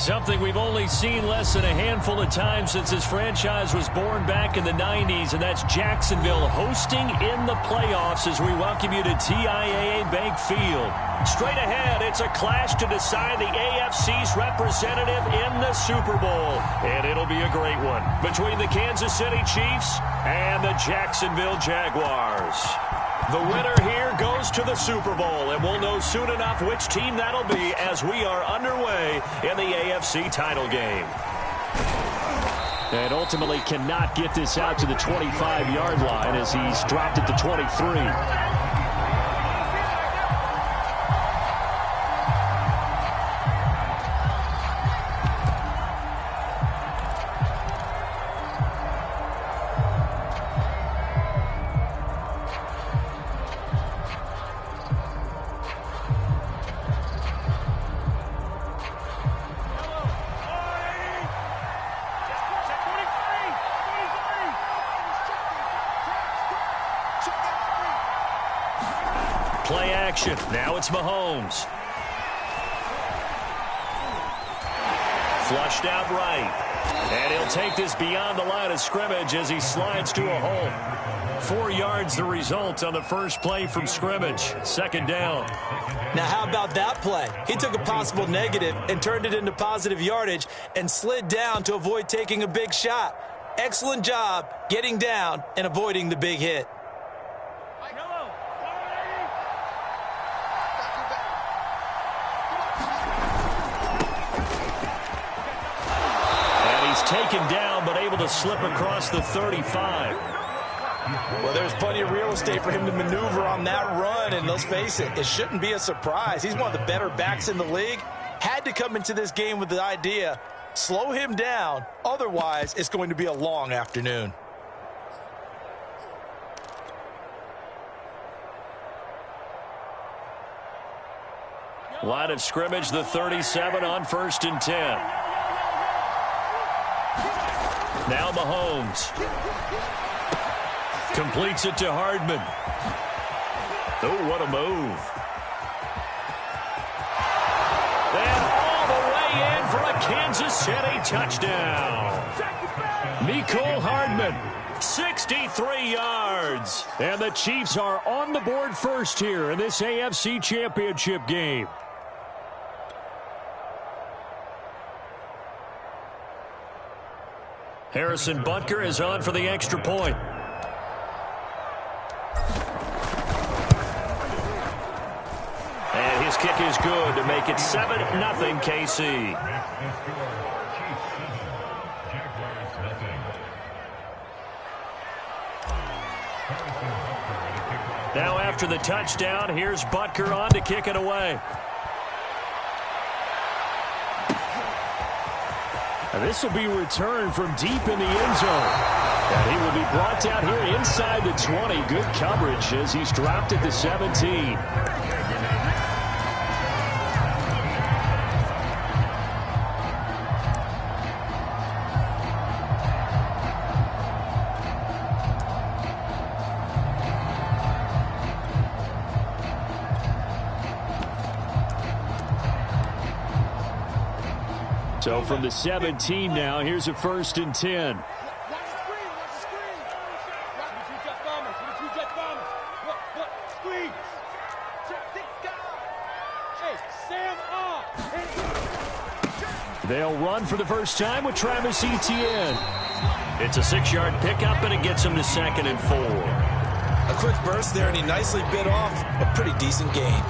Something we've only seen less than a handful of times since this franchise was born back in the 90s, and that's Jacksonville hosting in the playoffs as we welcome you to TIAA Bank Field. Straight ahead, it's a clash to decide the AFC's representative in the Super Bowl, and it'll be a great one between the Kansas City Chiefs and the Jacksonville Jaguars. The winner here goes to the Super Bowl, and we'll know soon enough which team that'll be as we are underway in the AFC title game. And ultimately cannot get this out to the 25-yard line as he's dropped it to 23. Play action. Now it's Mahomes. Flushed out right. And he'll take this beyond the line of scrimmage as he slides to a hole. 4 yards the result on the first play from scrimmage. Second down. Now how about that play? He took a possible negative and turned it into positive yardage and slid down to avoid taking a big shot. Excellent job getting down and avoiding the big hit. Taken down, but able to slip across the 35. Well, there's plenty of real estate for him to maneuver on that run, and let's face it, it shouldn't be a surprise. He's one of the better backs in the league. Had to come into this game with the idea, slow him down, otherwise it's going to be a long afternoon. Line of scrimmage, the 37 on 1st and 10. Now Mahomes. Completes it to Hardman. Oh, what a move. And all the way in for a Kansas City touchdown. Mecole Hardman, 63 yards. And the Chiefs are on the board first here in this AFC Championship game. Harrison Butker is on for the extra point. And his kick is good to make it 7-0 KC. Now after the touchdown, here's Butker on to kick it away. And this will be returned from deep in the end zone. And he will be brought down here inside the 20. Good coverage as he's dropped at the 17. So from the 17 now, here's a 1st and 10. They'll run for the first time with Travis Etienne. It's a 6-yard pickup, and it gets him to 2nd and 4. A quick burst there, and he nicely bit off a pretty decent gain.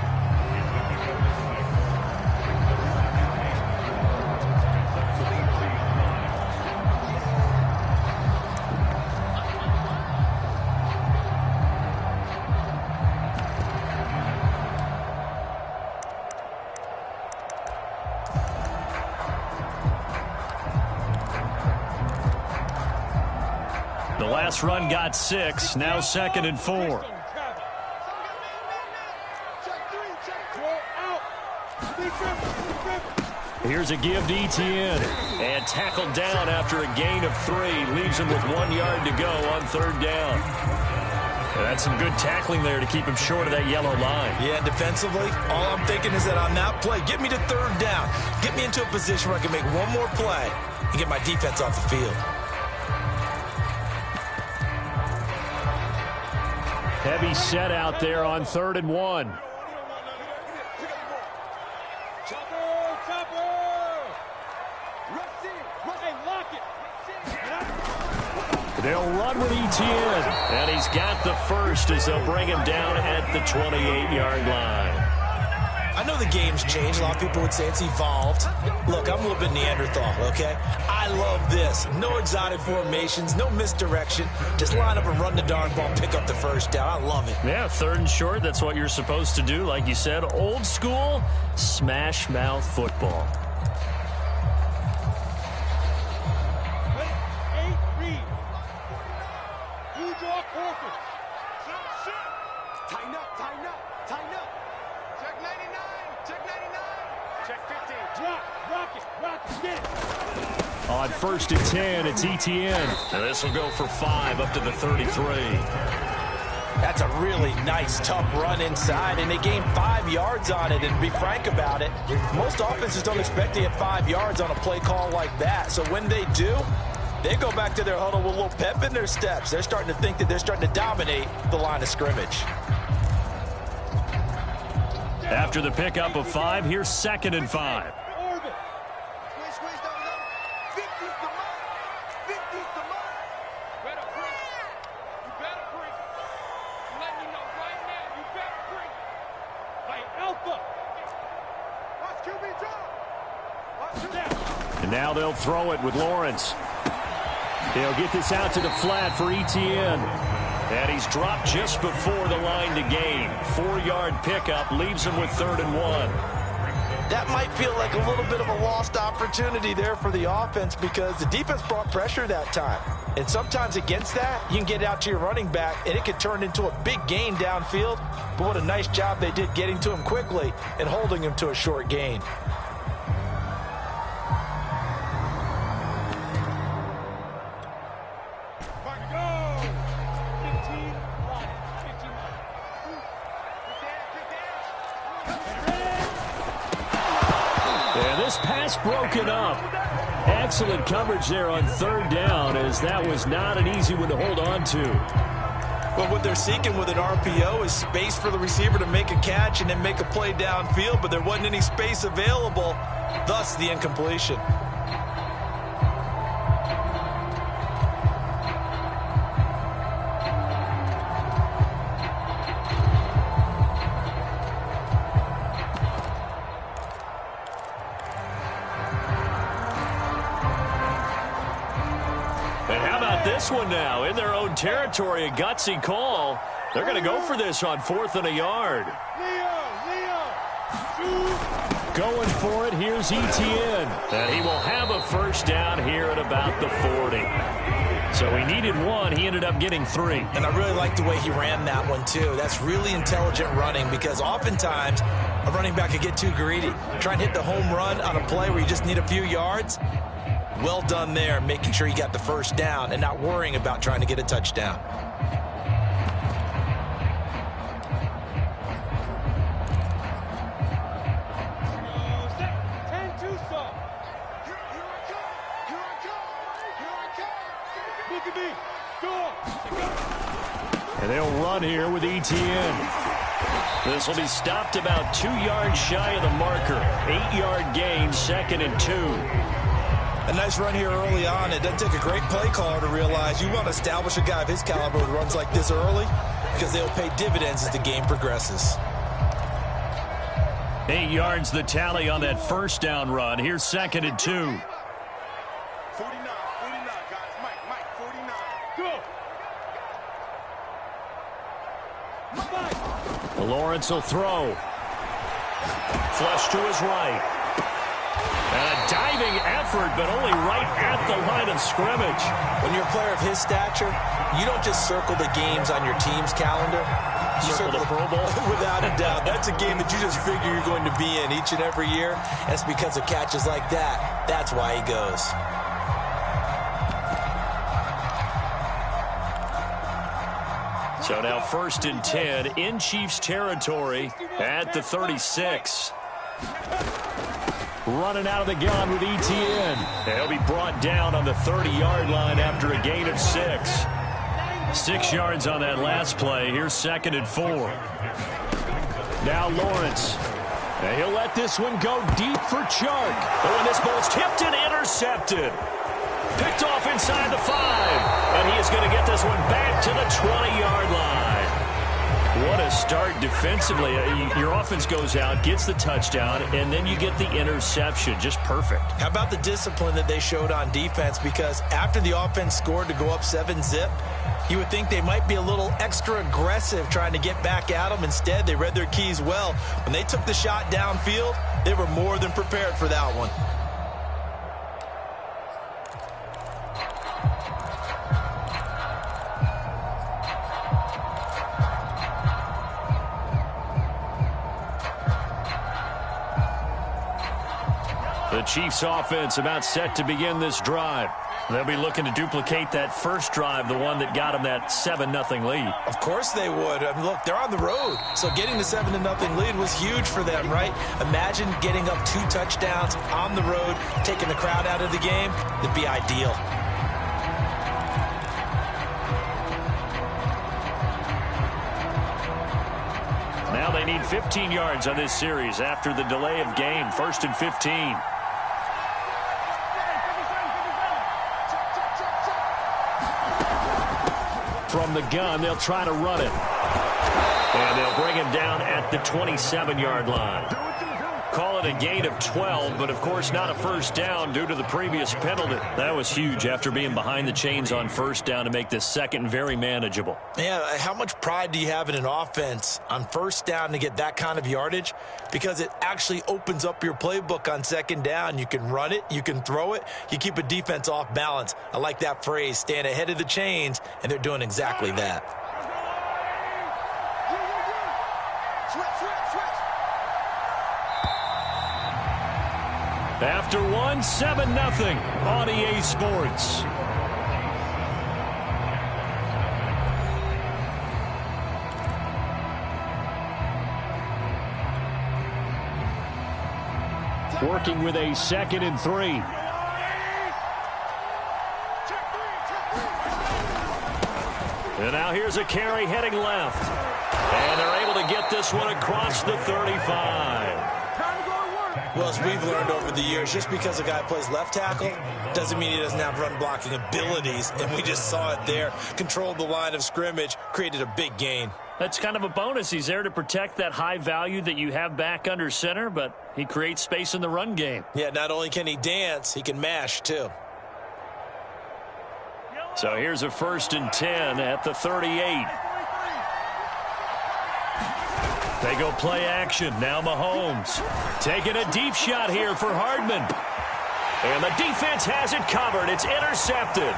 The last run got 6, now 2nd and 4. Here's a give to Etienne. And tackled down after a gain of 3. Leaves him with 1 yard to go on 3rd down. Yeah, that's some good tackling there to keep him short of that yellow line. Yeah, and defensively, all I'm thinking is that on that play, get me to third down. Get me into a position where I can make one more play and get my defense off the field. Heavy set out there on 3rd and 1. They'll run with Etienne, and he's got the first as they'll bring him down at the 28-yard line. I know the game's changed. A lot of people would say it's evolved. Look, I'm a little bit Neanderthal, okay? I love this. No exotic formations, no misdirection. Just line up and run the darn ball, pick up the first down. I love it. Yeah, 3rd and short, that's what you're supposed to do. Like you said, old school, smash mouth football. Tighten up, tighten up, tighten up. Check 99, check 99. Check 15. Rock it, get it. On 1st and 10, it's Etienne. And this will go for 5 up to the 33. That's a really nice, tough run inside, and they gained 5 yards on it. And to be frank about it, most offenses don't expect to get 5 yards on a play call like that. So when they do, they go back to their huddle with a little pep in their steps. They're starting to think that they're starting to dominate the line of scrimmage. After the pickup of 5, here's 2nd and 5. And now they'll throw it with Lawrence. They'll get this out to the flat for Etienne. And he's dropped just before the line to gain. 4-yard pickup leaves him with 3rd and 1. That might feel like a little bit of a lost opportunity there for the offense because the defense brought pressure that time. And sometimes against that, you can get it out to your running back, and it could turn into a big gain downfield. But what a nice job they did getting to him quickly and holding him to a short gain. Pass broken up. Excellent coverage there on 3rd down, as that was not an easy one to hold on to. Well, what they're seeking with an RPO is space for the receiver to make a catch and then make a play downfield, but there wasn't any space available, thus the incompletion. This one now in their own territory, a gutsy call. They're going to go for this on 4th and a yard. Going for it, here's Etienne. And he will have a first down here at about the 40. So he needed 1, he ended up getting 3. And I really like the way he ran that one too. That's really intelligent running because oftentimes a running back could get too greedy. Try and hit the home run on a play where you just need a few yards. Well done there, making sure you got the first down and not worrying about trying to get a touchdown. And they'll run here with Etienne. This will be stopped about 2 yards shy of the marker. 8-yard gain, 2nd and 2. A nice run here early on. It doesn't take a great play caller to realize you want to establish a guy of his caliber with runs like this early because they'll pay dividends as the game progresses. 8 yards the tally on that first down run. Here's 2nd and 2. 49, guys. Mike, 49. Go. Lawrence will throw. Flush to his right. And a diving effort, but only right at the line of scrimmage. When you're a player of his stature, you don't just circle the games on your team's calendar. You circle the Pro Bowl? Without a doubt. That's a game that you just figure you're going to be in each and every year. That's because of catches like that. That's why he goes. So now 1st and 10 in Chiefs territory at the 36. Running out of the gun with ETN. He'll be brought down on the 30-yard line after a gain of 6. 6 yards on that last play. Here's 2nd and 4. Now Lawrence. And he'll let this one go deep for Chark. Oh, and this ball's tipped and intercepted. Picked off inside the 5. And he is going to get this one back to the 20-yard line. What a start defensively. Your offense goes out, gets the touchdown, and then you get the interception. Just perfect. How about the discipline that they showed on defense? Because after the offense scored to go up 7-zip, you would think they might be a little extra aggressive trying to get back at them. Instead, they read their keys well. When they took the shot downfield, they were more than prepared for that one. The Chiefs offense about set to begin this drive. They'll be looking to duplicate that first drive, the one that got them that 7-0 lead. Of course they would. I mean, look, they're on the road, so getting the 7-0 lead was huge for them, right? Imagine getting up 2 touchdowns on the road, taking the crowd out of the game. It'd be ideal. Now they need 15 yards on this series after the delay of game. 1st and 15. From the gun, they'll try to run it. And they'll bring him down at the 27-yard line. Call it a gain of 12, but of course not a first down due to the previous penalty. That was huge after being behind the chains on first down to make this second very manageable. Yeah, how much pride do you have in an offense on first down to get that kind of yardage? Because it actually opens up your playbook on 2nd down. You can run it, you can throw it, you keep a defense off balance. I like that phrase, stand ahead of the chains, and they're doing exactly that. After 7-0 on EA Sports. Working with a 2nd and 3. And now here's a carry heading left. And they're able to get this one across the 35. Well, as we've learned over the years, just because a guy plays left tackle doesn't mean he doesn't have run-blocking abilities, and we just saw it there. Controlled the line of scrimmage, created a big gain. That's kind of a bonus. He's there to protect that high value that you have back under center, but he creates space in the run game. Yeah, not only can he dance, he can mash, too. So here's a 1st and 10 at the 38. They go play action. Now Mahomes taking a deep shot here for Hardman. And the defense has it covered. It's intercepted.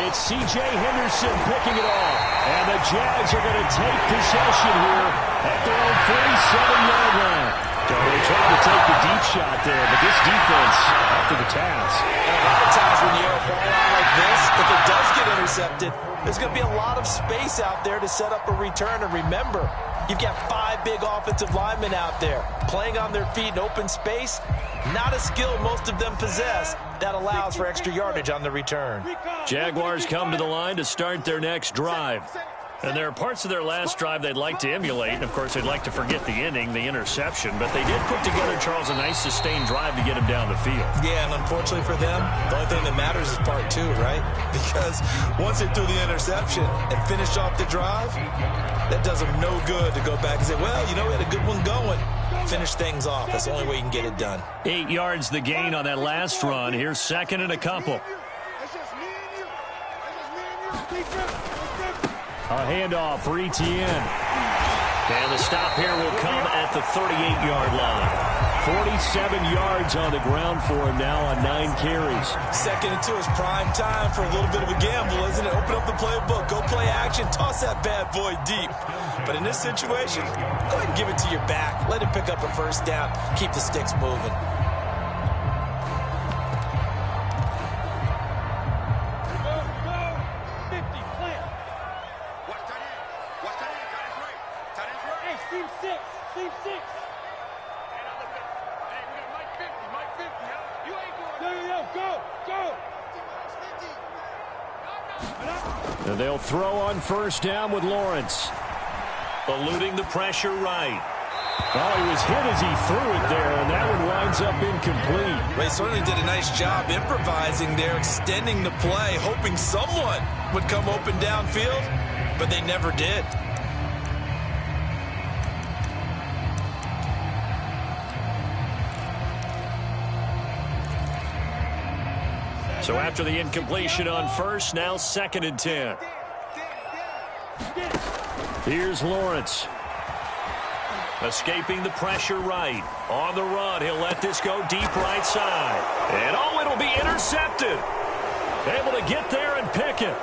It's C.J. Henderson picking it off. And the Jags are going to take possession here at their own 47-yard line. So they tried to take the deep shot there, but this defense up to the task. And a lot of times when you air a ball out like this, if it does get intercepted, there's going to be a lot of space out there to set up a return. And remember, you've got 5 big offensive linemen out there playing on their feet in open space. Not a skill most of them possess. That allows for extra yardage on the return. Jaguars come to the line to start their next drive. And there are parts of their last drive they'd like to emulate. And, of course, they'd like to forget the inning, the interception. But they did put together, Charles, a nice sustained drive to get him down the field. Yeah, and unfortunately for them, the only thing that matters is part 2, right? Because once they threw the interception and finished off the drive, that does them no good to go back and say, well, you know, we had a good one going. Finish things off. That's the only way you can get it done. 8 yards the gain on that last run. Here's 2nd and a couple. A handoff for ETN. And the stop here will come at the 38-yard line. 47 yards on the ground for him now on 9 carries. 2nd and 2 is prime time for a little bit of a gamble, isn't it? Open up the playbook, go play action, toss that bad boy deep. But in this situation, go ahead and give it to your back. Let him pick up a first down. Keep the sticks moving. And they'll throw on first down with Lawrence. Eluding the pressure right. Oh, he was hit as he threw it there, and that one winds up incomplete. They certainly did a nice job improvising there, extending the play, hoping someone would come open downfield, but they never did. So after the incompletion on first, now 2nd and 10. Here's Lawrence. Escaping the pressure right. On the run, he'll let this go deep right side. And oh, it'll be intercepted. Able to get there and pick it.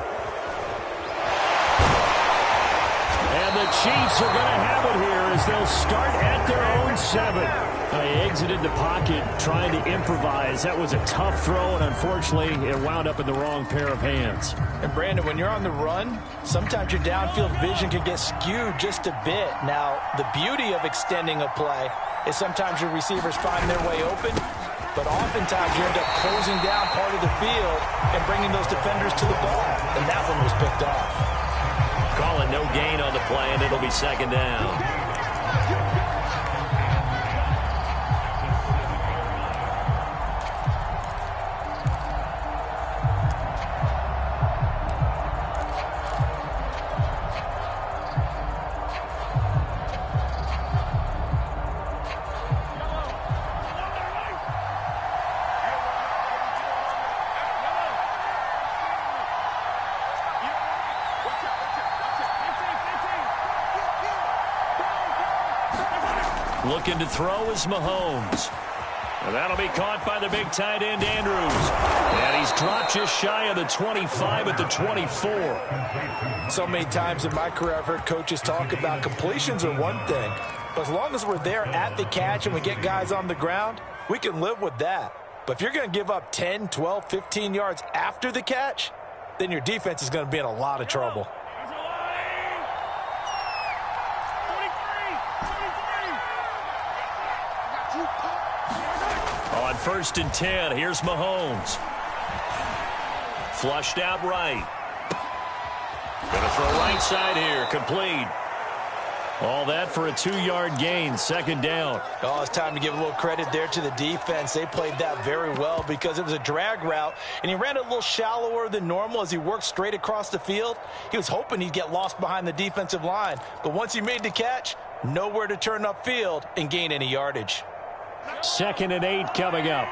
And the Chiefs are going to have it here as they'll start at their own 7. They exited the pocket trying to improvise. That was a tough throw, and unfortunately, it wound up in the wrong pair of hands. And Brandon, when you're on the run, sometimes your downfield vision can get skewed just a bit. Now, the beauty of extending a play is sometimes your receivers find their way open, but oftentimes you end up closing down part of the field and bringing those defenders to the ball, and that one was picked off. Calling no gain on the play, and it'll be 2nd down. Looking to throw is Mahomes. And that'll be caught by the big tight end, Andrews. And he's dropped just shy of the 25 at the 24. So many times in my career, I've heard coaches talk about completions are one thing. But as long as we're there at the catch and we get guys on the ground, we can live with that. But if you're going to give up 10, 12, 15 yards after the catch, then your defense is going to be in a lot of trouble. On 1st and 10, here's Mahomes. Flushed out right. Gonna throw right side here, complete. All that for a 2-yard gain, 2nd down. Oh, it's time to give a little credit there to the defense. They played that very well because it was a drag route, and he ran it a little shallower than normal as he worked straight across the field. He was hoping he'd get lost behind the defensive line, but once he made the catch, nowhere to turn upfield and gain any yardage. 2nd and 8 coming up.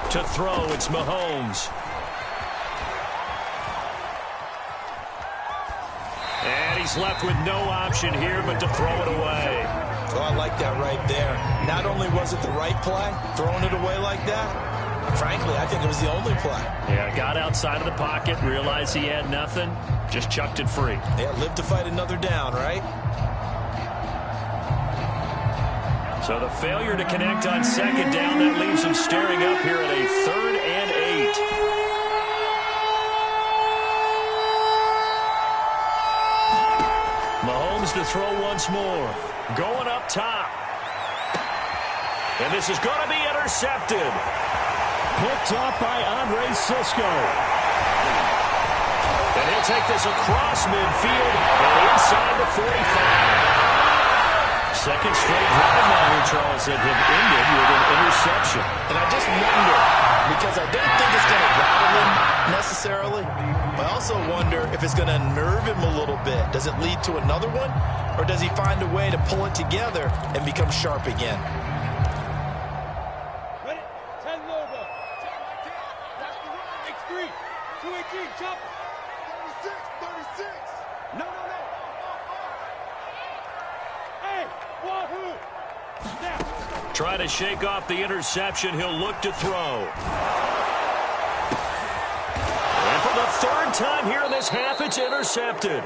To throw, it's Mahomes. And he's left with no option here but to throw it away. Oh, I like that right there. Not only was it the right play, throwing it away like that, frankly, I think it was the only play. Yeah, got outside of the pocket, realized he had nothing, just chucked it free. Yeah, live to fight another down, right? So the failure to connect on 2nd down, that leaves him staring up here at a 3rd and 8. Mahomes to throw once more. Going up top. And this is going to be intercepted. Picked up by Andre Sisco. And he'll take this across midfield and inside the 45. Second straight drive now, Charles, that have ended with an interception. And I just wonder, because I don't think it's going to rattle him necessarily, but I also wonder if it's going to nerve him a little bit. Does it lead to another one, or does he find a way to pull it together and become sharp again? Ready? 10 logo. 10 like that. That's the run. X3. 218. Chop. 36. 36. No. Hey, Wahoo. Now. Try to shake off the interception. He'll look to throw. And for the 3rd time here in this half, it's intercepted.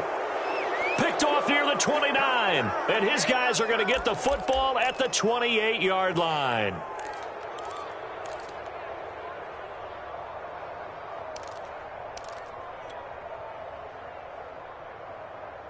Picked off near the 29. And his guys are going to get the football at the 28-yard line.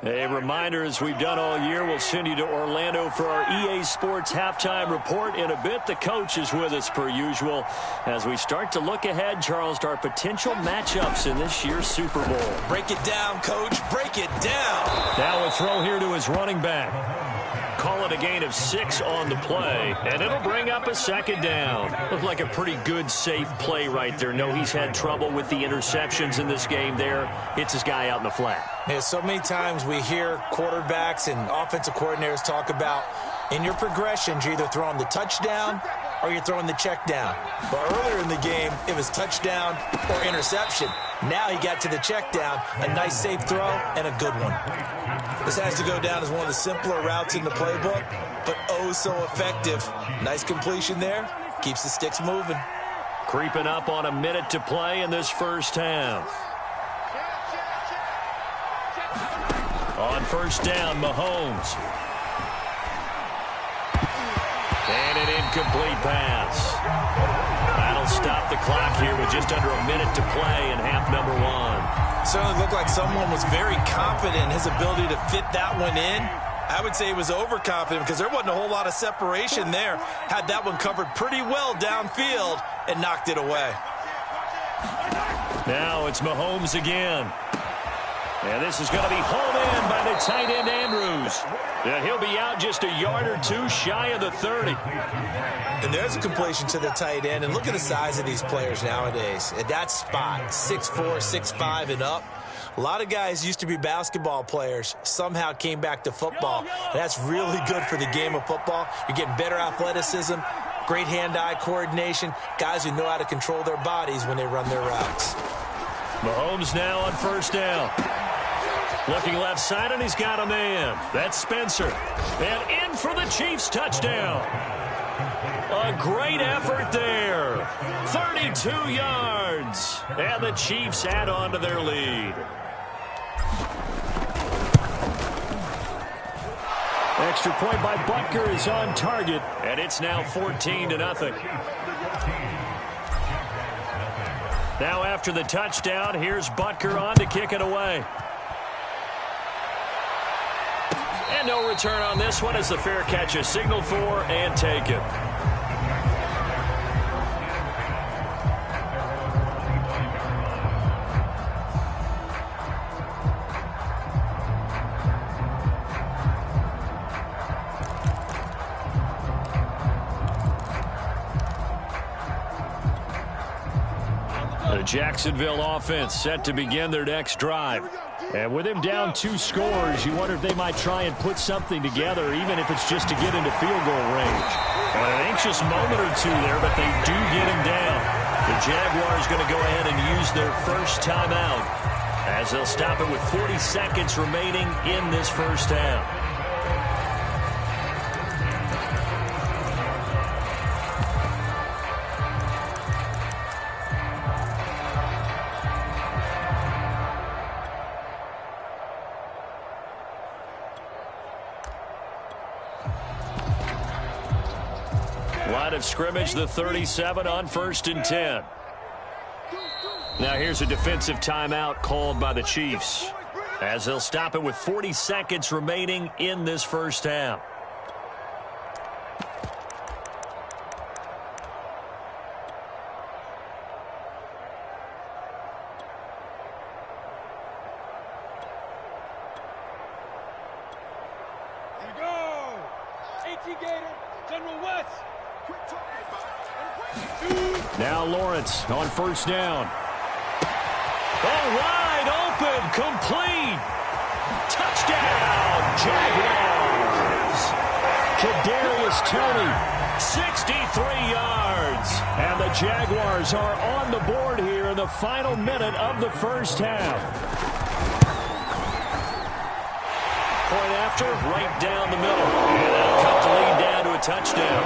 A reminder, as we've done all year, we'll send you to Orlando for our EA Sports halftime report in a bit. The coach is with us per usual as we start to look ahead, Charles, to our potential matchups in this year's Super Bowl. Break it down, Coach. Break it down. Now a throw here to his running back. Call it a gain of 6 on the play, and it'll bring up a second down. Looked like a pretty good, safe play right there. No, he's had trouble with the interceptions in this game there. Hits his guy out in the flat. Yeah, so many times we hear quarterbacks and offensive coordinators talk about in your progressions, you're either throwing the touchdown or you're throwing the check down. But earlier in the game, it was touchdown or interception. Now he got to the check down, a nice safe throw, and a good one. This has to go down as one of the simpler routes in the playbook, but oh so effective. Nice completion there. Keeps the sticks moving. Creeping up on a minute to play in this first half. On first down, Mahomes. And an incomplete pass. That'll stop the clock here with just under a minute to play in half number 1. Certainly looked like someone was very confident in his ability to fit that one in. I would say he was overconfident because there wasn't a whole lot of separation there. Had that one covered pretty well downfield and knocked it away. Now it's Mahomes again. And this is going to be hauled in by the tight end Andrews. And he'll be out just a yard or two shy of the 30. And there's a completion to the tight end. And look at the size of these players nowadays. At that spot, 6'4", 6'5", and up. A lot of guys used to be basketball players, somehow came back to football. And that's really good for the game of football. You're getting better athleticism, great hand-eye coordination, guys who know how to control their bodies when they run their routes. Mahomes now on first down. Looking left side, and he's got a man. That's Spencer. And in for the Chiefs touchdown. A great effort there. 32 yards. And the Chiefs add on to their lead. Extra point by Butker is on target, and it's now 14-0. Now after the touchdown, here's Butker on to kick it away. And no return on this one as the fair catch is signaled for and taken. The Jacksonville offense set to begin their next drive. And with him down 2 scores, you wonder if they might try and put something together, even if it's just to get into field goal range. And an anxious moment or two there, but they do get him down. The Jaguars going to go ahead and use their first timeout as they'll stop it with 40 seconds remaining in this first half. Line of scrimmage, the 37 on 1st and 10. Now here's a defensive timeout called by the Chiefs as they'll stop it with 40 seconds remaining in this first half. Here we go. AT Gator, General West. Now Lawrence on first down. Oh, wide open, complete. Touchdown, Jaguars. Kadarius Toney, 63 yards. And the Jaguars are on the board here in the final minute of the first half. Point after, right down the middle. And that'll cut the lead down to a touchdown.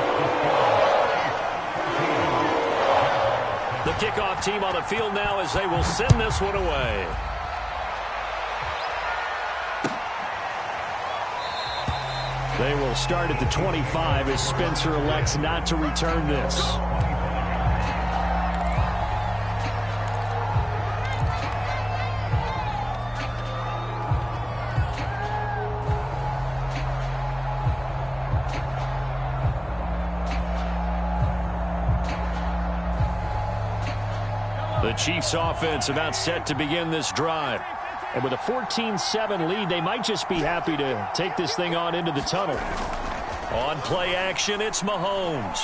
The kickoff team on the field now as they will send this one away. They will start at the 25 as Spencer elects not to return this. The Chiefs offense about set to begin this drive. And with a 14-7 lead, they might just be happy to take this thing on into the tunnel. On play action, it's Mahomes.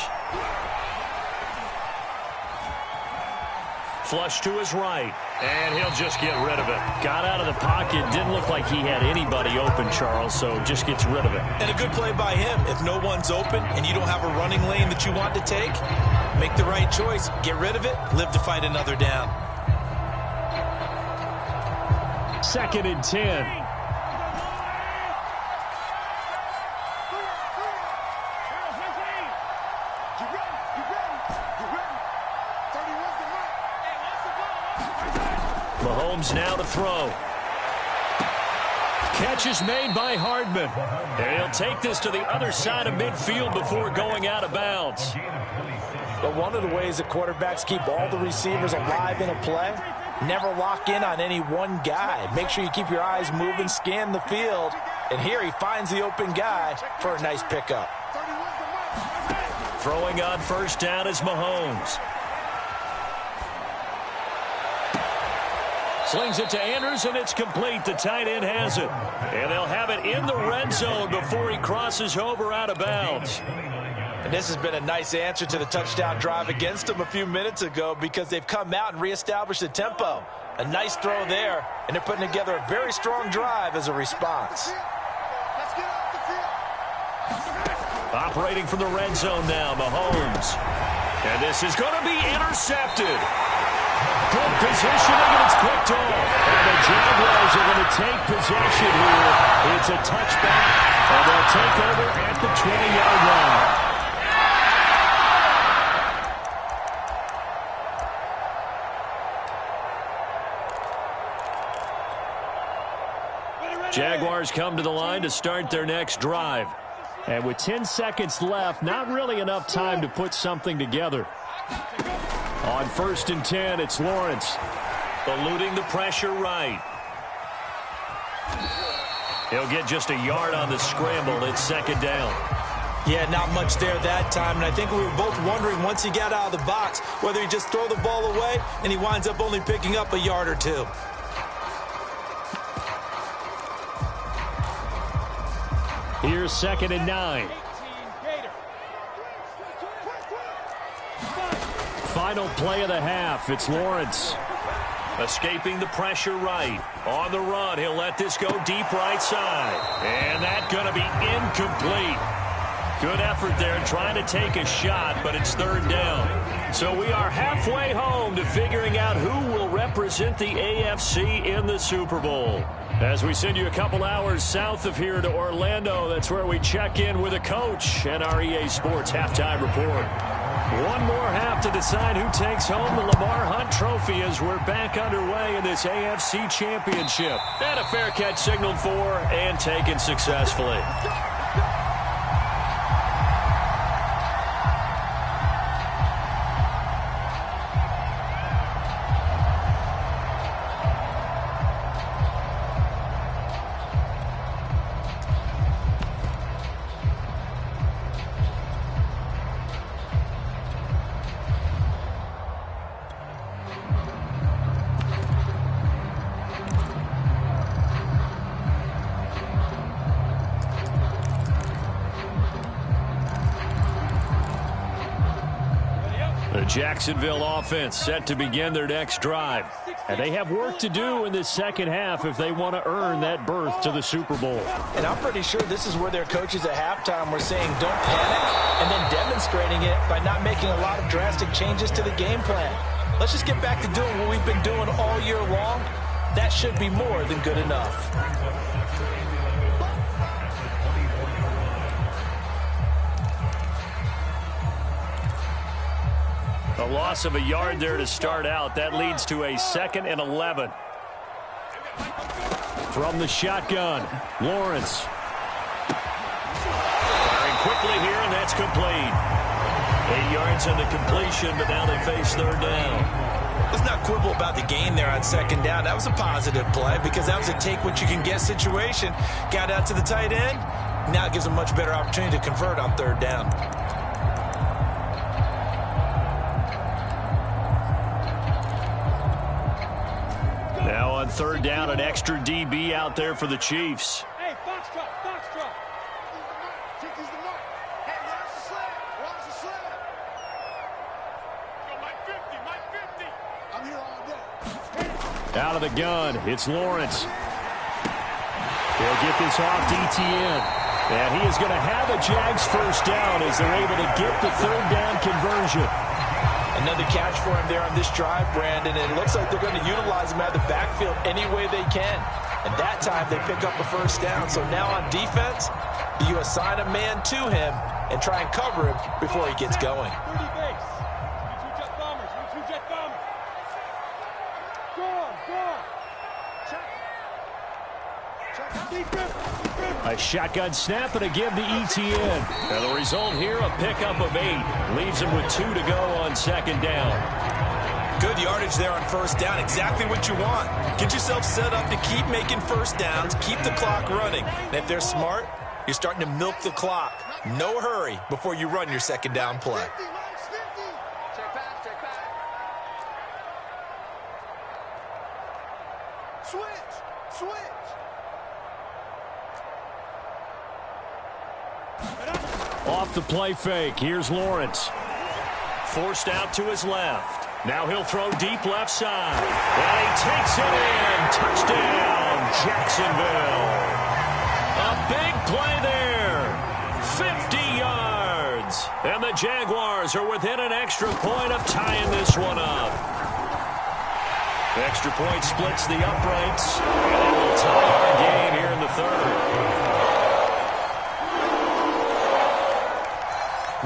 Flush to his right, and he'll just get rid of it. Got out of the pocket, didn't look like he had anybody open, Charles, so just gets rid of it. And a good play by him. If no one's open and you don't have a running lane that you want to take, make the right choice. Get rid of it, live to fight another down. 2nd and 10. Mahomes now to throw. Catch is made by Hardman. And he'll take this to the other side of midfield before going out of bounds. But one of the ways that quarterbacks keep all the receivers alive in a play, never lock in on any one guy. Make sure you keep your eyes moving, scan the field. And here he finds the open guy for a nice pickup. Throwing on first down is Mahomes. Slings it to Andrews, and it's complete. The tight end has it. And they'll have it in the red zone before he crosses over out of bounds. And this has been a nice answer to the touchdown drive against them a few minutes ago because they've come out and reestablished the tempo. A nice throw there, and they're putting together a very strong drive as a response. Operating from the red zone now, Mahomes. And this is going to be intercepted. Good positioning, and it's picked off. And the Jaguars are going to take possession here. It's a touchback, and they'll take over at the 20-yard line. Jaguars come to the line to start their next drive. And with 10 seconds left, not really enough time to put something together. On 1st and 10, it's Lawrence. Eluding the pressure right. He'll get just a yard on the scramble. It's 2nd down. Yeah, not much there that time. And I think we were both wondering once he got out of the box whether he just throw the ball away and he winds up only picking up a yard or two. Here's 2nd and 9. Final play of the half. It's Lawrence. Escaping the pressure right. On the run, he'll let this go deep right side. And that's going to be incomplete. Good effort there trying to take a shot, but it's 3rd down. So we are halfway home to figuring out who will represent the AFC in the Super Bowl. As we send you a couple hours south of here to Orlando, that's where we check in with a coach and our EA Sports halftime report. One more half to decide who takes home the Lamar Hunt Trophy as we're back underway in this AFC Championship. And a fair catch signaled for and taken successfully. Jacksonville offense set to begin their next drive. And they have work to do in this second half if they want to earn that berth to the Super Bowl. And I'm pretty sure this is where their coaches at halftime were saying don't panic and then demonstrating it by not making a lot of drastic changes to the game plan. Let's just get back to doing what we've been doing all year long. That should be more than good enough. A loss of a yard there to start out. That leads to a 2nd and 11. From the shotgun, Lawrence. Firing quickly here, and that's complete. 8 yards on the completion, but now they face 3rd down. Let's not quibble about the gain there on 2nd down. That was a positive play because that was a take-what-you-can-get situation. Got out to the tight end. Now it gives a much better opportunity to convert on 3rd down. Now on third down, an extra DB out there for the Chiefs. Hey, box truck, box truck. He's the mark. Hey, watch the sled. Watch the sled. Go, Mike 50, Mike 50. I'm here all day. Out of the gun, it's Lawrence. They'll get this off to Etienne. And he is going to have a Jags first down as they're able to get the third down conversion. Another catch for him there on this drive, Brandon. And it looks like they're going to utilize him out of the backfield any way they can. And that time they pick up a first down. So now on defense, you assign a man to him and try and cover him before he gets going. 30 base. We two jet bombers. We two jet bombers. Go on, go on. Check. Check. Deep grip. A shotgun snap and a give to Etienne. And the result here, a pickup of 8. Leaves him with 2 to go on second down. Good yardage there on first down. Exactly what you want. Get yourself set up to keep making first downs, keep the clock running. And if they're smart, you're starting to milk the clock. No hurry before you run your second down play. Check back, check back. Switch, switch. Off the play fake, here's Lawrence. Forced out to his left. Now he'll throw deep left side. And he takes it in. Touchdown, Jacksonville. A big play there. 50 yards. And the Jaguars are within an extra point of tying this one up. Extra point splits the uprights. And they will tie our game here in the third.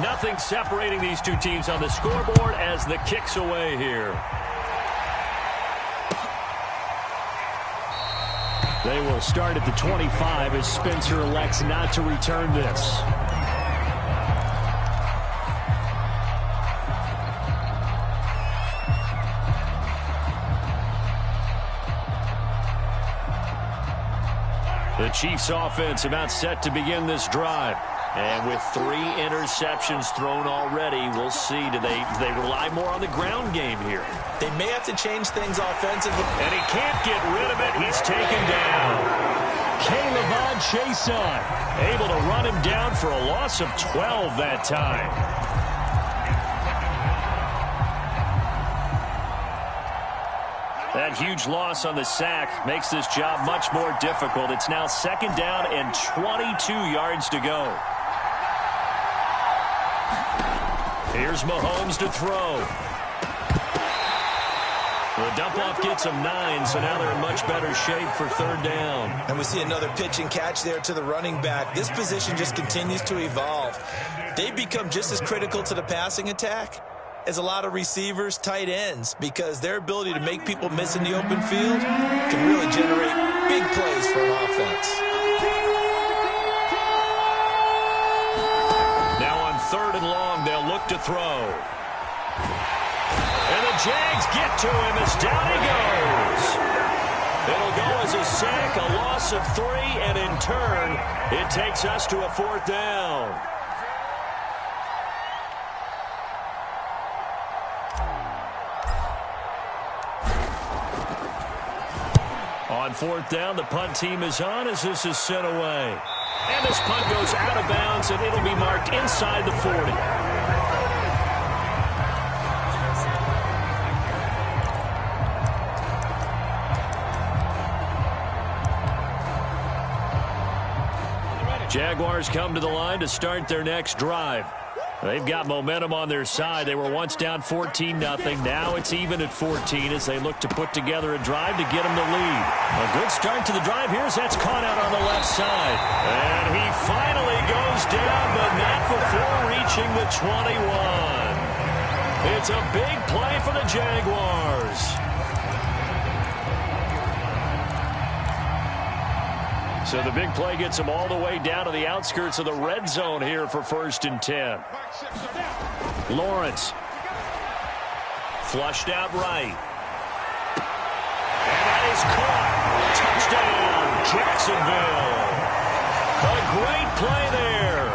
Nothing separating these two teams on the scoreboard as the kick's away here. They will start at the 25 as Spencer elects not to return this. The Chiefs offense about set to begin this drive. And with 3 interceptions thrown already, we'll see. Do they rely more on the ground game here? They may have to change things offensively. And he can't get rid of it. He's taken down. K'Lavon Chaisson able to run him down for a loss of 12 that time. That huge loss on the sack makes this job much more difficult. It's now second down and 22 yards to go. Here's Mahomes to throw. The dump-off gets him 9, so now they're in much better shape for third down. And we see another pitch and catch there to the running back. This position just continues to evolve. They become just as critical to the passing attack as a lot of receivers, tight ends, because their ability to make people miss in the open field can really generate big plays for an offense. Now on third and long, they'll look to throw. And the Jags get to him as down he goes. It'll go as a sack, a loss of 3, and in turn, it takes us to a fourth down. On fourth down, the punt team is on as this is sent away. And this punt goes out of bounds, and it'll be marked inside the 40. Jaguars come to the line to start their next drive. They've got momentum on their side. They were once down 14-0. Now it's even at 14 as they look to put together a drive to get them the lead. A good start to the drive here as that's caught out on the left side. And he finally goes down, but not before reaching the 21. It's a big play for the Jaguars. So the big play gets them all the way down to the outskirts of the red zone here for 1st and 10. Lawrence. Flushed out right. And that is caught. Touchdown, Jacksonville. A great play there.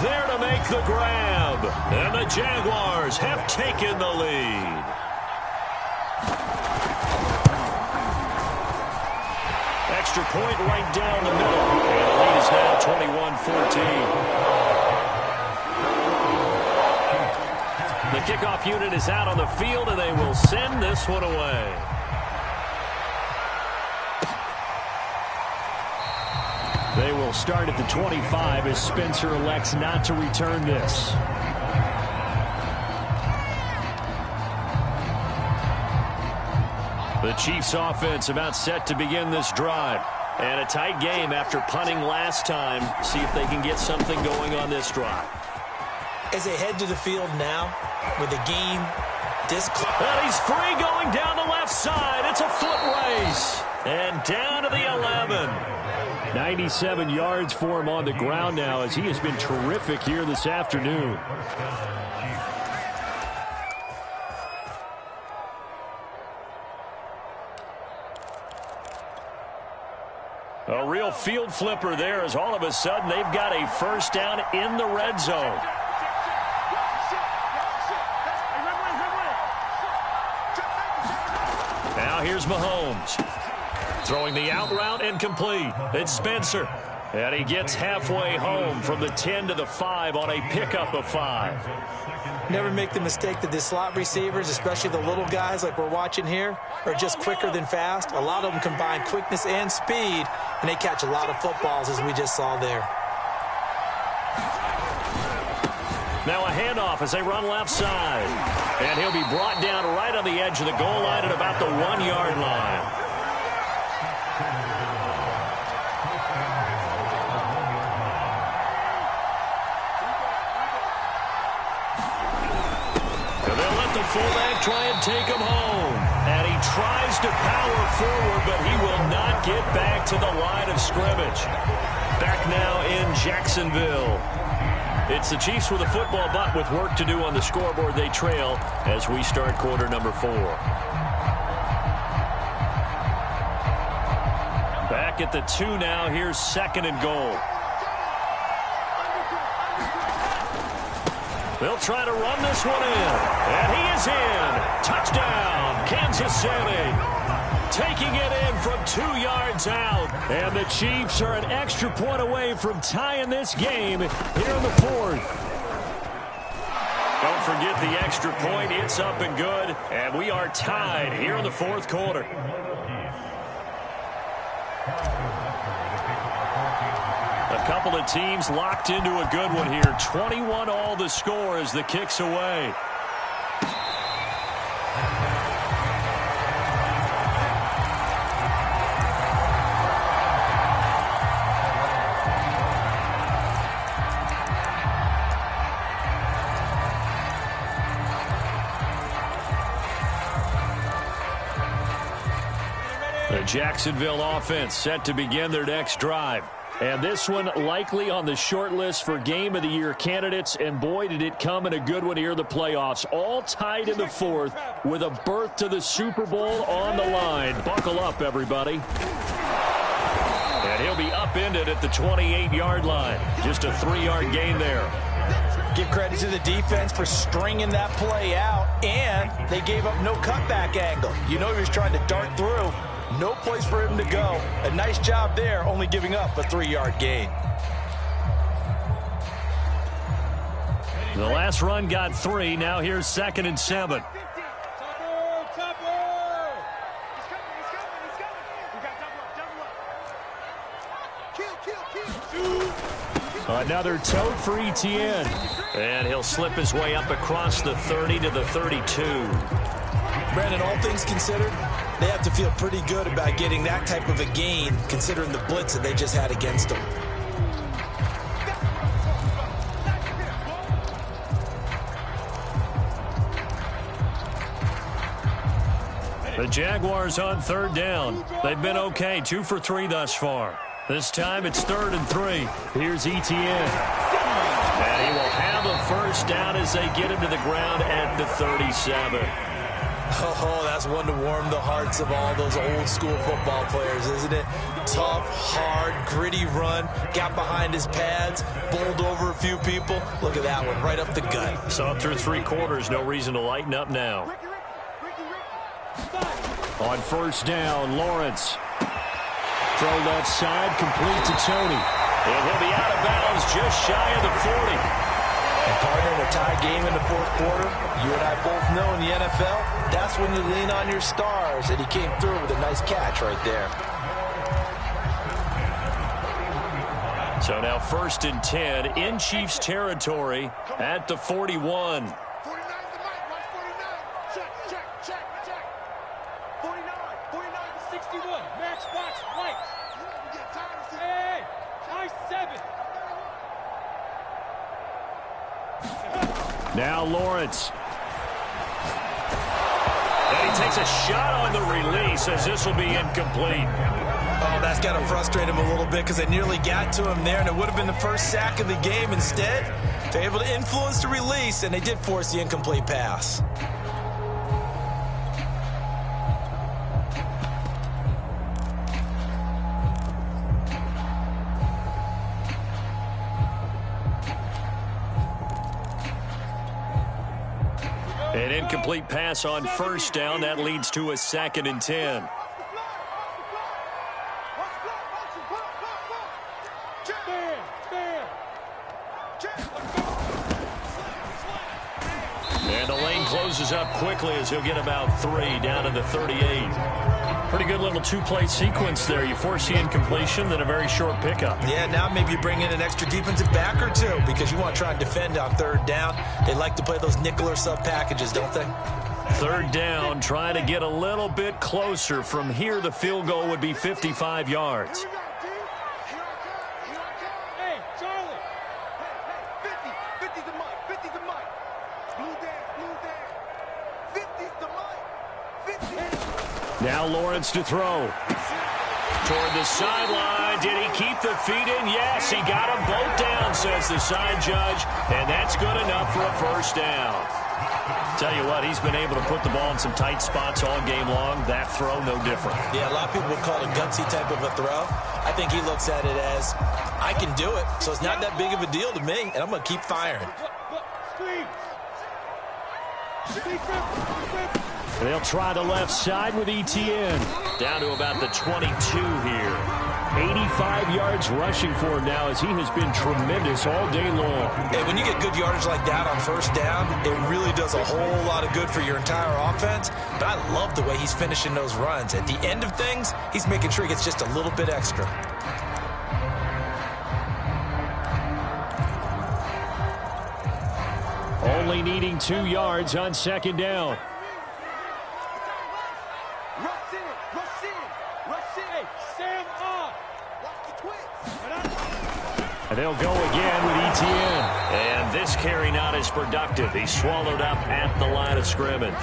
There to make the grab. And the Jaguars have taken the lead. extra point right down the middle. And the lead is now 21-14. The kickoff unit is out on the field, and they will send this one away. They will start at the 25 as Spencer elects not to return this. The Chiefs offense about set to begin this drive. And a tight game after punting last time. See if they can get something going on this drive. As they head to the field now, with the game this close. And he's free going down the left side. It's a foot race. And down to the 11. 97 yards for him on the ground now as he has been terrific here this afternoon. A real field flipper there as all of a sudden they've got a first down in the red zone. Now here's Mahomes. Throwing the out route and complete. It's Spencer. And he gets halfway home from the 10 to the 5 on a pickup of 5. Never make the mistake that the slot receivers, especially the little guys like we're watching here, are just quicker than fast. A lot of them combine quickness and speed, and they catch a lot of footballs as we just saw there. Now a handoff as they run left side. And he'll be brought down right on the edge of the goal line at about the 1-yard line. Fullback try and take him home. And he tries to power forward, but he will not get back to the line of scrimmage. Back now in Jacksonville. It's the Chiefs with a football, but with work to do on the scoreboard, they trail as we start quarter number 4. Back at the 2 now. Here's 2nd and goal. They'll try to run this one in. And he is in. Touchdown, Kansas City. Taking it in from 2 yards out. And the Chiefs are an extra point away from tying this game here in the 4th. Don't forget the extra point. It's up and good. And we are tied here in the 4th quarter. A couple of teams locked into a good one here. 21-all the score as the kick's away. The Jacksonville offense set to begin their next drive. And this one likely on the short list for Game of the Year candidates. And boy, did it come in a good one here in the playoffs. All tied in the 4th with a berth to the Super Bowl on the line. Buckle up, everybody. And he'll be upended at the 28-yard line. Just a 3-yard gain there. Give credit to the defense for stringing that play out. And they gave up no cutback angle. You know he was trying to dart through. No place for him to go. A nice job there, only giving up a 3-yard gain. The last run got 3. Now here's 2nd and 7. Another tote for Etienne. And he'll slip his way up across the 30 to the 32. Brandon, all things considered, they have to feel pretty good about getting that type of a gain, considering the blitz that they just had against them. The Jaguars on 3rd down. They've been okay, 2 for 3 thus far. This time it's 3rd and 3. Here's Etienne. And he will have a first down as they get him to the ground at the 37. Oh, that's one to warm the hearts of all those old school football players, isn't it? Tough, hard, gritty run. Got behind his pads, bowled over a few people. Look at that one, right up the gut. So through 3 quarters, no reason to lighten up now. On 1st down, Lawrence. throw left side, complete to Tony. And he'll be out of bounds just shy of the 40. And partner, in a tie game in the fourth quarter, you and I both know in the NFL, that's when you lean on your stars, and he came through with a nice catch right there. So now 1st and 10 in Chiefs territory at the 41. 49 the mic. Watch 49. Check. 49 to 61. Matchbox right. Hey, high 7. Now Lawrence. And he takes a shot on the release as this will be incomplete. Oh, that's got to frustrate him a little bit because they nearly got to him there, and it would have been the first sack of the game. Instead, they're able to influence the release, and they did force the incomplete pass. An incomplete pass on 1st down. That leads to a 2nd and 10. And the lane closes up quickly as he'll get about 3 down to the 38. Pretty good little two-play sequence there. You force the incompletion, then a very short pickup. Yeah, now maybe you bring in an extra defensive back or two because you want to try and defend on 3rd down. They like to play those nickel or sub packages, don't they? 3rd down, trying to get a little bit closer. From here, the field goal would be 55 yards. Hey, Charlie. Hey, 50's the mic. 50's the mic. Blue down. 50's the mic. 50. Now Lawrence to throw. Toward the sideline. Did he keep the feet in? Yes, he got them both down, says the side judge. And that's good enough for a 1st down. Tell you what, he's been able to put the ball in some tight spots all game long. That throw, no different. Yeah, a lot of people would call it a gutsy type of a throw. I think he looks at it as, I can do it, so it's not that big of a deal to me, and I'm going to keep firing. And they'll try the left side with Etienne. Down to about the 22 here. 85 yards rushing for him now as he has been tremendous all day long. Hey, when you get good yardage like that on 1st down, it really does a whole lot of good for your entire offense. But I love the way he's finishing those runs. At the end of things, he's making sure he gets just a little bit extra. Only needing 2 yards on 2nd down. And they'll go again with Etienne. And this carry not as productive. He's swallowed up at the line of scrimmage.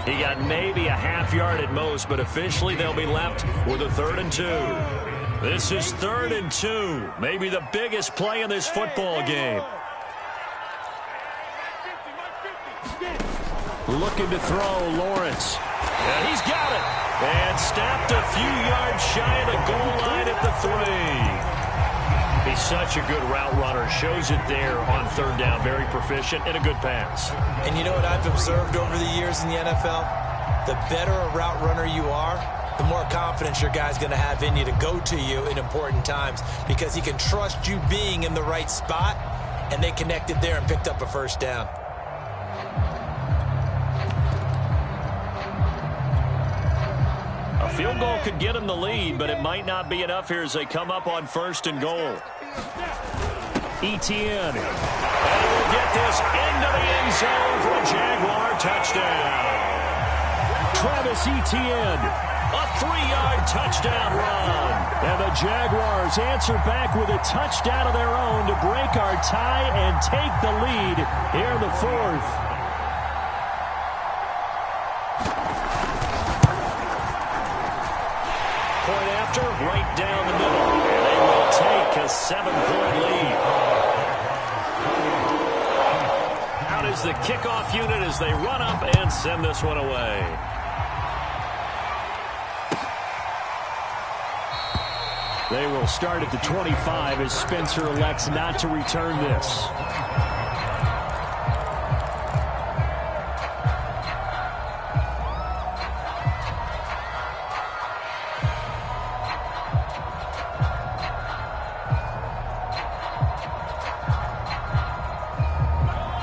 He got maybe a half yard at most, but officially they'll be left with a 3rd and 2. This is 3rd and 2. Maybe the biggest play in this football game. Looking to throw, Lawrence. And he's got it. And stopped a few yards shy of the goal line at the 3. He's such a good route runner. Shows it there on 3rd down. Very proficient and a good pass. And you know what I've observed over the years in the NFL? The better a route runner you are, the more confidence your guy's going to have in you to go to you in important times because he can trust you being in the right spot, and they connected there and picked up a 1st down. A field goal could get him the lead, but it might not be enough here as they come up on 1st and goal. Etienne. And will get this into the end zone for a Jaguar touchdown. Travis Etienne, a 3-yard touchdown run. And the Jaguars answer back with a touchdown of their own to break our tie and take the lead here in the 4th. Right down the middle. And they will take a 7-point lead. Out is the kickoff unit as they run up and send this one away. They will start at the 25 as Spencer elects not to return this.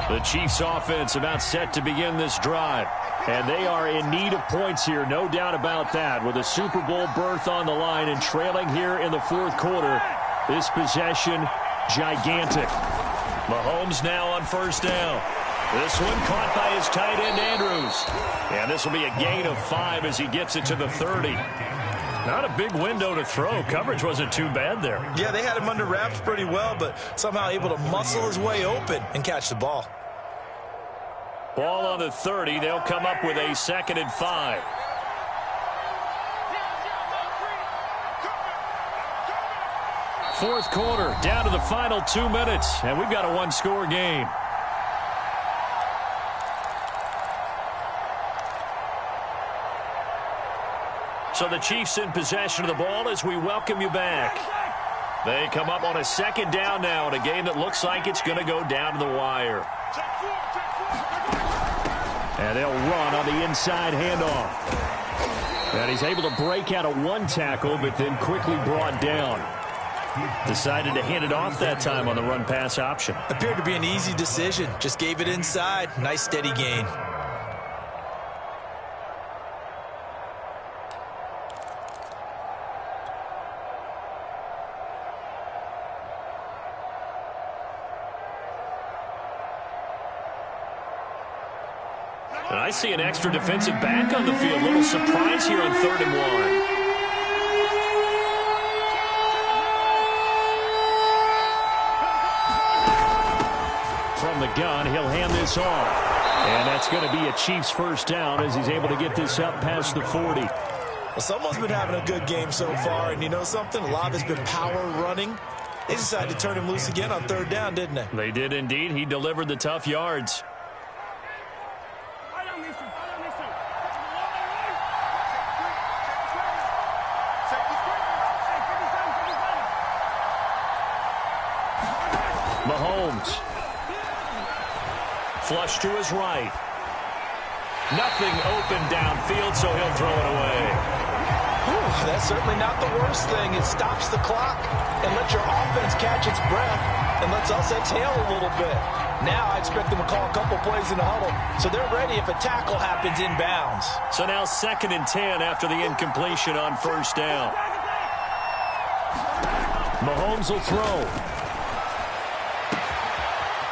The Chiefs offense about set to begin this drive. And they are in need of points here, no doubt about that. With a Super Bowl berth on the line and trailing here in the fourth quarter, this possession, gigantic. Mahomes now on first down. This one caught by his tight end, Andrews. And this will be a gain of 5 as he gets it to the 30. Not a big window to throw. Coverage wasn't too bad there. Yeah, they had him under wraps pretty well, but somehow able to muscle his way open and catch the ball. Ball on the 30. They'll come up with a 2nd and 5. Fourth quarter, down to the final 2 minutes, and we've got a one-score game. So the Chiefs in possession of the ball as we welcome you back. They come up on a 2nd down now in a game that looks like it's going to go down to the wire. And they'll run on the inside handoff. And he's able to break out of one tackle, but then quickly brought down. Decided to hand it off that time on the run-pass option. Appeared to be an easy decision. Just gave it inside. Nice steady gain. And I see an extra defensive back on the field. A little surprise here on 3rd and 1. From the gun, he'll hand this off. And that's going to be a Chiefs first down as he's able to get this up past the 40. Well, someone's been having a good game so far, and you know something? A lot has been power running. They decided to turn him loose again on 3rd down, didn't they? They did indeed. He delivered the tough yards. Mahomes. Flush to his right. Nothing open downfield, so he'll throw it away. Whew, that's certainly not the worst thing. It stops the clock and lets your offense catch its breath and lets us exhale a little bit. Now I expect them to call a couple plays in the huddle, so they're ready if a tackle happens inbounds. So now 2nd and 10 after the incompletion on first down. Mahomes will throw.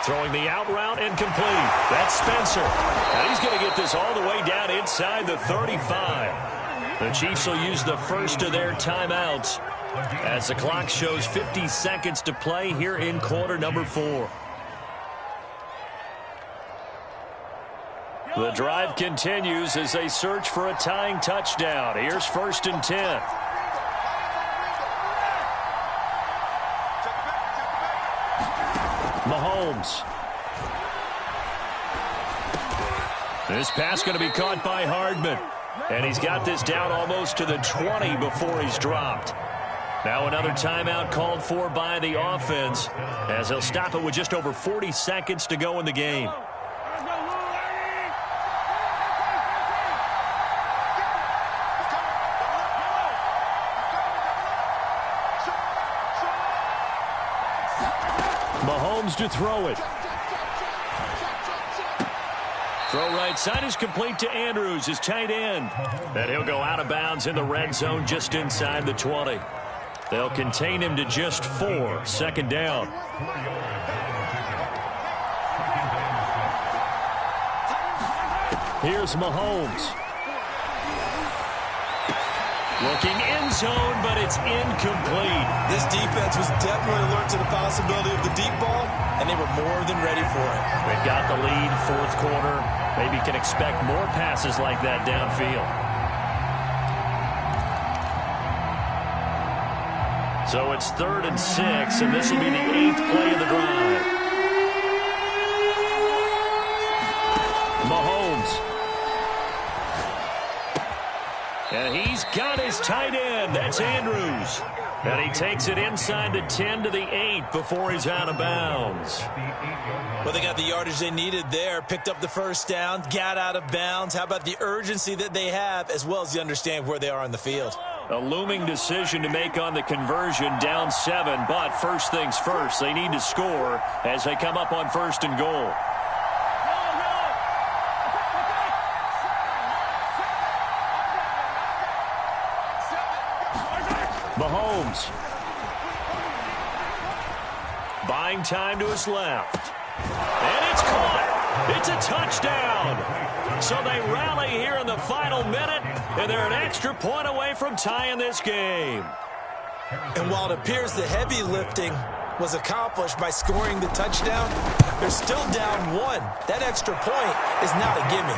Throwing the out route and complete. That's Spencer. And he's going to get this all the way down inside the 35. The Chiefs will use the first of their timeouts as the clock shows 50 seconds to play here in quarter number 4. The drive continues as they search for a tying touchdown. Here's 1st and 10. Mahomes. This pass going to be caught by Hardman. And he's got this down almost to the 20 before he's dropped. Now another timeout called for by the offense as they'll stop it with just over 40 seconds to go in the game. Mahomes to throw it. Throw right side is complete to Andrews, his tight end. And he'll go out of bounds in the red zone just inside the 20. They'll contain him to just 4. 2nd down. Here's Mahomes. Looking end zone, but it's incomplete. This defense was definitely alert to the possibility of the deep ball, and they were more than ready for it. They've got the lead, fourth quarter. Maybe can expect more passes like that downfield. So it's 3rd and 6, and this will be the 8th play of the drive. Mahomes. And he's got his tight end. That's Andrews. And he takes it inside the 10 to the 8 before he's out of bounds. Well, they got the yardage they needed there. Picked up the first down, got out of bounds. How about the urgency that they have as well as the understand where they are on the field? A looming decision to make on the conversion, down 7. But first things first, they need to score as they come up on 1st and goal. comes. Buying time to his left. And it's caught. It's a touchdown. So they rally here in the final minute, and they're an extra point away from tying this game. And while it appears the heavy lifting was accomplished by scoring the touchdown, they're still down 1. That extra point is not a gimme.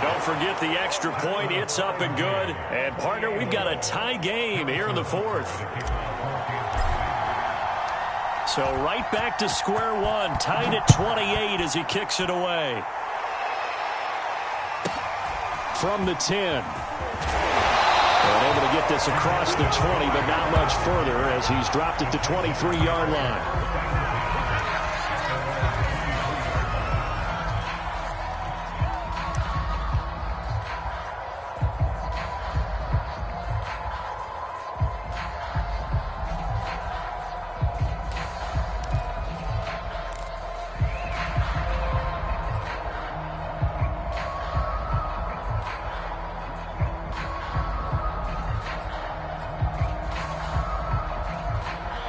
Don't forget the extra point. It's up and good. And, partner, we've got a tie game here in the 4th. So right back to square one, tied at 28 as he kicks it away. From the 10. And able to get this across the 20, but not much further as he's dropped at the 23-yard line.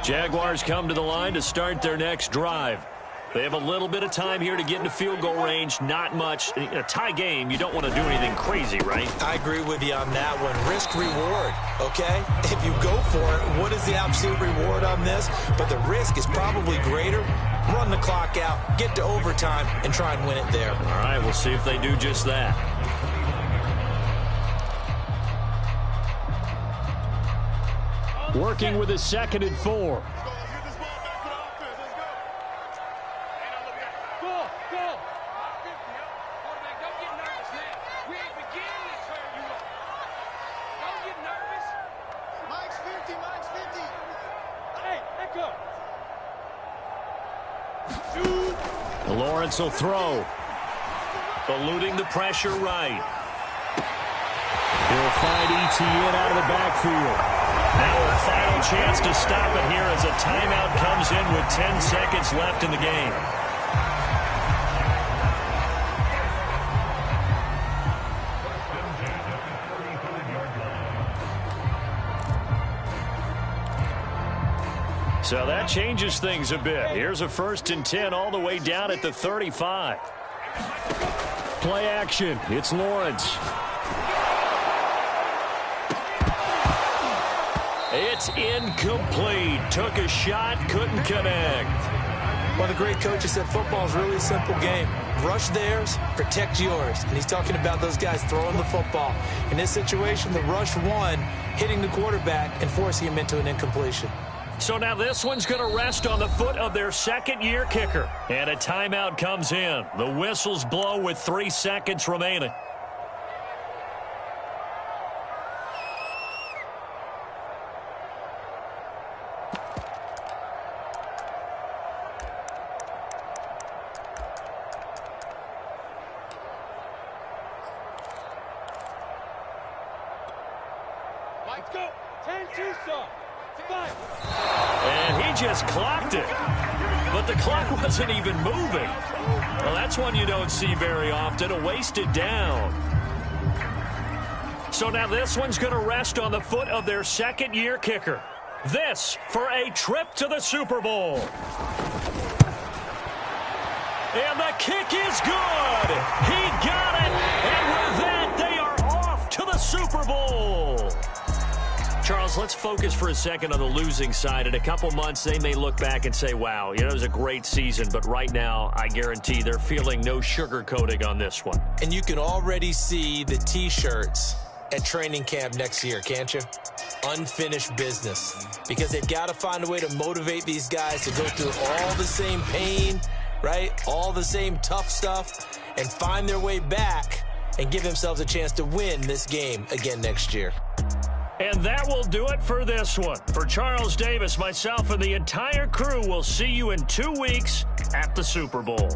Jaguars come to the line to start their next drive. They have a little bit of time here to get into field goal range. Not much. In a tie game, you don't want to do anything crazy, right? I agree with you on that one. Risk reward, okay? If you go for it, what is the absolute reward on this? But the risk is probably greater. Run the clock out, get to overtime, and try and win it there. All right, we'll see if they do just that. Working with his 2nd and 4. Lawrence will throw. Eluding the pressure right. He'll find ETN out of the backfield. Now a final chance to stop it here as a timeout comes in with 10 seconds left in the game. So that changes things a bit. Here's a 1st and 10 all the way down at the 35. Play action. It's Lawrence. It's incomplete. Took a shot, couldn't connect. Well, the great coach said football is really a simple game. Rush theirs, protect yours. And he's talking about those guys throwing the football. In this situation, the rush won, hitting the quarterback and forcing him into an incompletion. So now this one's going to rest on the foot of their 2nd-year kicker. And a timeout comes in. The whistles blow with 3 seconds remaining. Let's go. 10-2, son. And he just clocked it. But the clock wasn't even moving. Well, that's one you don't see very often, a wasted down. So now this one's going to rest on the foot of their 2nd-year kicker. This for a trip to the Super Bowl. And the kick is good. He got it. And with that, they are off to the Super Bowl. Charles, let's focus for a second on the losing side. In a couple months, they may look back and say, wow, it was a great season. But right now, I guarantee they're feeling no sugarcoating on this one. And you can already see the T-shirts at training camp next year, can't you? Unfinished business. Because they've got to find a way to motivate these guys to go through all the same pain, right? All the same tough stuff, and find their way back and give themselves a chance to win this game again next year. And that will do it for this one. For Charles Davis, myself, and the entire crew, we'll see you in 2 weeks at the Super Bowl.